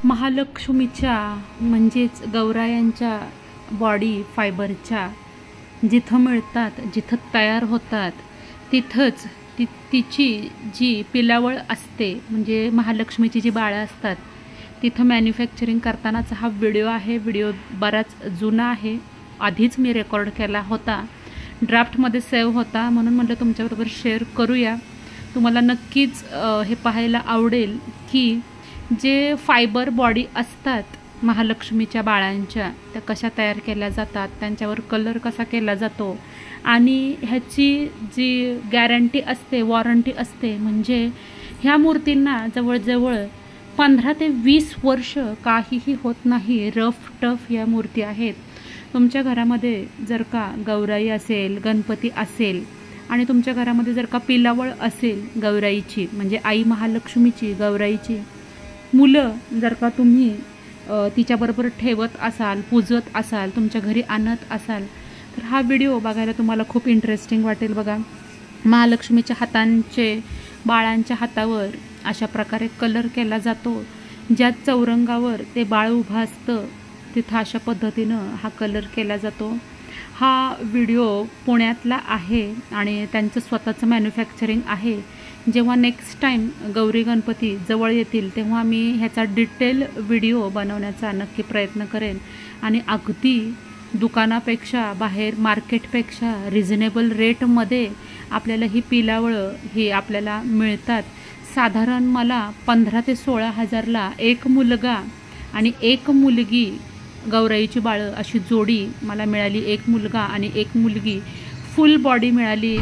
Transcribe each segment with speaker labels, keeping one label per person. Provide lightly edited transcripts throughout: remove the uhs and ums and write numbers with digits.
Speaker 1: महालक्ष्मीच्या म्हणजेच गौरायांच्या बॉडी फायबरच्या जिथं मिळतात, जिथं तयार होतात, तिथंच तिची जी पिलावळ असते, म्हणजे महालक्ष्मीची जी बाळं असतात तिथं मॅन्युफॅक्चरिंग करतानाचा हा व्हिडिओ आहे. व्हिडिओ बराच जुना आहे, आधीच मी रेकॉर्ड केला होता, ड्राफ्टमध्ये सेव्ह होता, म्हणून म्हटलं तुमच्याबरोबर शेअर करूया. तुम्हाला नक्कीच हे पाहायला आवडेल की जे फायबर बॉडी असतात महालक्ष्मीच्या बाळांच्या, त्या कशा तयार केल्या जातात, त्यांच्यावर कलर कसा केला जातो आणि ह्याची जी गॅरंटी असते, वॉरंटी असते, म्हणजे ह्या मूर्तींना जवळजवळ 15 ते 20 वर्ष काहीही होत नाही. रफ टफ या मूर्ती आहेत. तुमच्या घरामध्ये जर का गौराई असेल, गणपती असेल आणि तुमच्या घरामध्ये जर का पिलावळ असेल गौराईची, म्हणजे आई महालक्ष्मीची, गौराईची मुलं जर का तुम्ही तिच्याबरोबर ठेवत असाल, पूजत असाल, तुमच्या घरी आणत असाल, तर हा व्हिडिओ बघायला तुम्हाला खूप इंटरेस्टिंग वाटेल. बघा, महालक्ष्मीच्या हातांचे, बाळांच्या हातावर अशा प्रकारे कलर केला जातो. ज्या चौरंगावर ते बाळ उभं असतं तिथं अशा पद्धतीनं हा कलर केला जातो. हा व्हिडिओ पुण्यातला आहे आणि त्यांचं स्वतःचं मॅन्युफॅक्चरिंग आहे. जेव्हा नेक्स्ट टाईम गौरी गणपती जवळ येतील तेव्हा मी ह्याचा डिटेल व्हिडिओ बनवण्याचा नक्की प्रयत्न करेन आणि अगदी दुकानापेक्षा, बाहेर मार्केटपेक्षा रिझनेबल रेटमध्ये आपल्याला ही पिलावळं ही आपल्याला मिळतात. साधारण मला 15 ते 16 हजारला एक मुलगा आणि एक मुलगी गौराईची बाळं अशी जोडी मला मिळाली. एक मुलगा आणि एक मुलगी, फुल बॉडी मिळाली.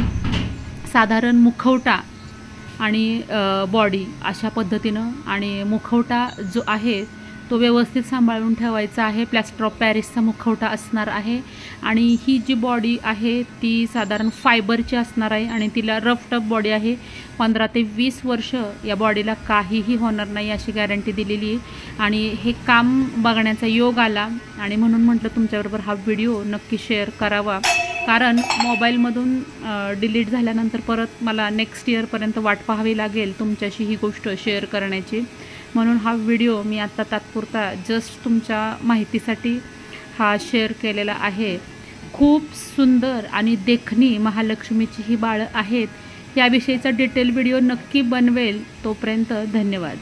Speaker 1: साधारण मुखवटा आणि बॉडी अशा पद्धतीनं, आणि मुखवटा जो आहे तो व्यवस्थित सांभाळून ठेवायचा आहे. प्लॅस्टर ऑफ पॅरिसचा मुखवटा असणार आहे आणि ही जी बॉडी आहे ती साधारण फायबरची असणार आहे आणि तिला रफ टफ बॉडी आहे. 15 ते 20 वर्ष या बॉडीला काहीही होणार नाही अशी गॅरंटी दिलेली आहे. आणि हे काम बघण्याचा योग आला आणि म्हणून म्हटलं तुमच्याबरोबर हा व्हिडिओ नक्की शेअर करावा, कारण मोबाईलमधून डिलीट झाल्यानंतर परत मला नेक्स्ट इयरपर्यंत वाट पाहावी लागेल तुमच्याशी ही गोष्ट शेअर करण्याची. म्हणून हा व्हिडिओ मी आत्ता तात्पुरता जस्ट तुमच्या माहितीसाठी हा शेअर केलेला आहे. खूप सुंदर आणि देखणी महालक्ष्मीची ही बाळं आहेत. याविषयीचा डिटेल व्हिडिओ नक्की बनवेल. तोपर्यंत धन्यवाद.